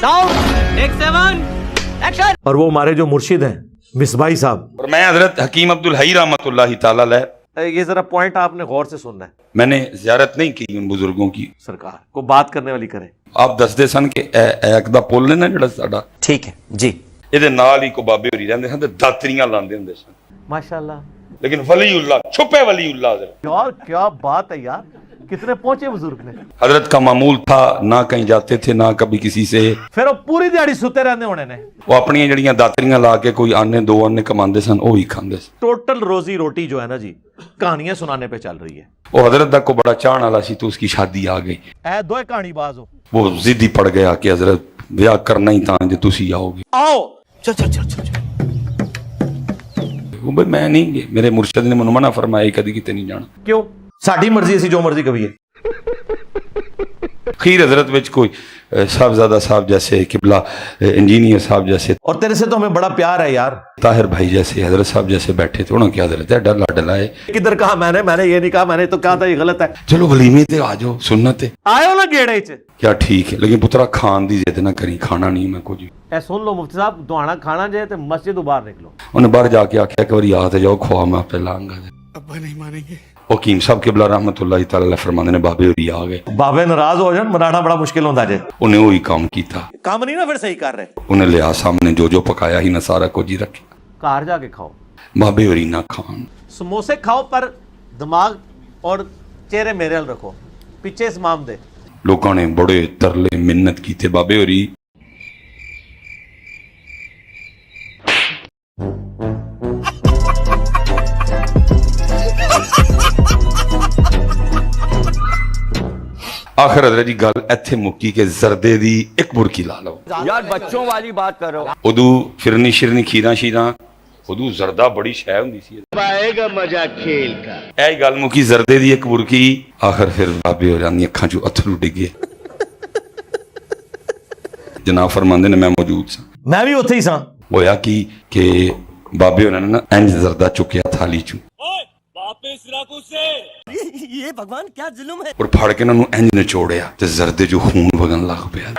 Sound take 7 action. और वो हमारे जो मुर्शिद हैं मिसबाही साहब, और मैं हजरत हकीम अब्दुल हई रहमतुल्लाहि ताला अलैह, ये जरा पॉइंट आपने गौर से सुनना है। मैंने ज़ियारत नहीं की उन बुजुर्गों की। सरकार को बात करने वाली करे। आप दसदे सन कि एक दा पुल ने ना ਜਿਹੜਾ ਸਾਡਾ, ठीक है जी। ਇਹਦੇ ਨਾਲ ਹੀ ਕੋ ਬਾਬੇ ਹੋਰੀ ਰਹਿੰਦੇ ਸਨ ਤੇ ਦਾਤਰੀਆਂ ਲਾਉਂਦੇ ਹੁੰਦੇ ਸਨ। माशाल्लाह लेकिन वलीउल्लाह, छुपे वलीउल्लाह हजरत। यार क्या बात है यार, कितने पहुंचे बुजुर्ग ने। हजरत का मामूल था ना कहीं जाते थे ना कभी किसी से। फिर वो पूरी दिहाड़ी सुते रहने होने ने। वो अपनी जड़ियां दातरियां ला के कोई आने दो आने कमाते सन, वो ही खाते सन। टोटल रोजी रोटी जो है ना जी, कहानियां सुनाने पे चल रही है। वो हजरत दा को बड़ा चाहने वाला सी तो उसकी शादी आ गई। ऐ दो कहानी बाज हो। वो जिद्दी पड़ गया कि हजरत ब्याह करना ही था जो तुसी आओगे। आओ चल चल चल चल। वो भाई मैं नहीं, मेरे मुर्शद ने मना फरमाया कभी किते नहीं जाना। क्यों? साडी मर्जी सी जो मर्जी कभी है। खीर हजरत विच कोई साहबजादा साहब जैसे, किबला इंजीनियर साहब जैसे, और तेरे से तो हमें बड़ा प्यार है यार। ताहिर भाई जैसे, हजरत साहब जैसे बैठे थे। उन्होंने क्या हजरत है डर डला है। किधर कहा मैंने ये नहीं कहा, मैंने तो कहा था ये गलत है। चलो वलीमे ते आ जाओ, सुन्नत है। आयो ना गेड़े च। क्या ठीक है, लेकिन पुत्रा खान दी जिद ना करी, खाना नहीं मैं कुछ। ए सुन लो मुफ्ती साहब, दुआना खाना जे ते मस्जिद बाहर निकलो। उन्हें बाहर जाके आख्या कि बारी आ ते जाओ, खुआ मैं आपे लाऊंगा। अब्बा नहीं मानेंगे। हकीम साहब किबला रहमतुल्लाहि ताला अलैह फरमाते ने बाबे होरी आ गए। बाबे नाराज हो जान, मनाना बड़ा मुश्किल होता जे। उन्हें वही काम किया। काम नहीं ना फिर सही कर रहे। उन्हें लिया सामने जो जो पकाया ही ना सारा कुछ ही रखा। घर जाके खाओ। बाबे होरी ना खान। समोसे खाओ पर दिमाग और चेहरे मेरे हल रखो, पीछे इस्माम दे। लोगों ने बड़े तरले मिन्नत की थे बाबे होरी। आखिर हजरत जी गल इत्थे मुक्की के जरदे दी एक बुरकी ला लो यार बच्चों वाली बात करो। उदू फिरनी शिरनी खीरा शीरा उदू जरदा बड़ी शै हुंदी सी। आएगा मजा खेल का। ऐ गल मुकी जरदे दी एक बुरकी। आखिर फिर बाबे होरां दी अखां चों अथरू डिगे। जनाब फरमांदे ने मैं मौजूद सा। मैं भी उत्थे ही सा। होया कि बाबे होरां ने ना इंज जरदा चुकिया थाली चों ये भगवान क्या जुल्म है। और फड़ के इन्हां नूं इंज निचोड़िया ते जरदे चों खून वगन लग पिया।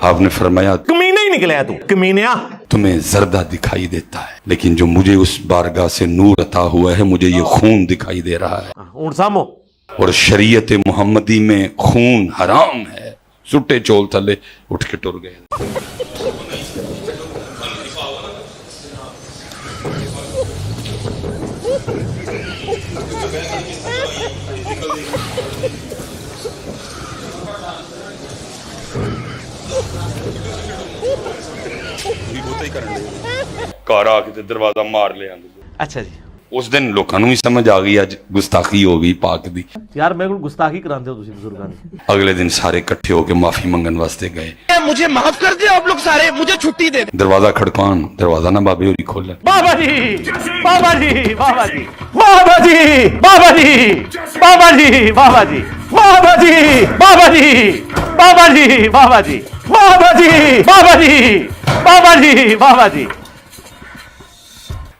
आपने फरमाया कमीने ही निकले तू, कमीनिया। तुम्हें जरदा दिखाई देता है, लेकिन जो मुझे उस बारगाह से नूर अता हुआ है मुझे ये खून दिखाई दे रहा है। ऊंट सामो। और शरीयत मुहम्मदी में खून हराम है। सुट्टे चोल थले उठ के टुर गए। घर आके दरवाजा मार लिया। अच्छा जी। उस दिन लोगों भी समझ आ गई अज गुस्ताखी हो गई पाक दी। यार मेरे को गुस्ताखी करांदे हो तुसी बुजुर्गां दी। अगले दिन सारे इकट्ठे होके माफी मंगन वास्ते गए। मुझे माफ कर दे आप लोग सारे, मुझे छुट्टी दे। दरवाजा खड़कान, दरवाजा ना बाबे होरी खोला। बाबा जी, बाबा जी, बाबा जी, बाबा जी, बाबा जी, बाबा जी, बाबा जी, बाबा जी, बाबा जी, बाबा जी, बाबा जी, बाबा जी, बाबा जी, बाबा जी, बाबा जी।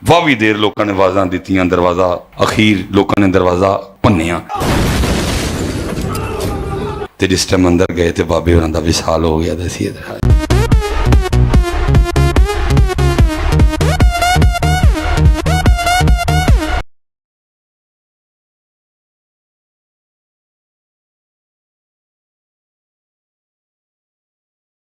वावी देर लोगों ने आवाज़ां दित्तियां, दरवाजा अखीर लोगों ने दरवाजा भन्निया ते जिस टाइम अंदर गए तो बाबे होरां दा विसाल हो गया।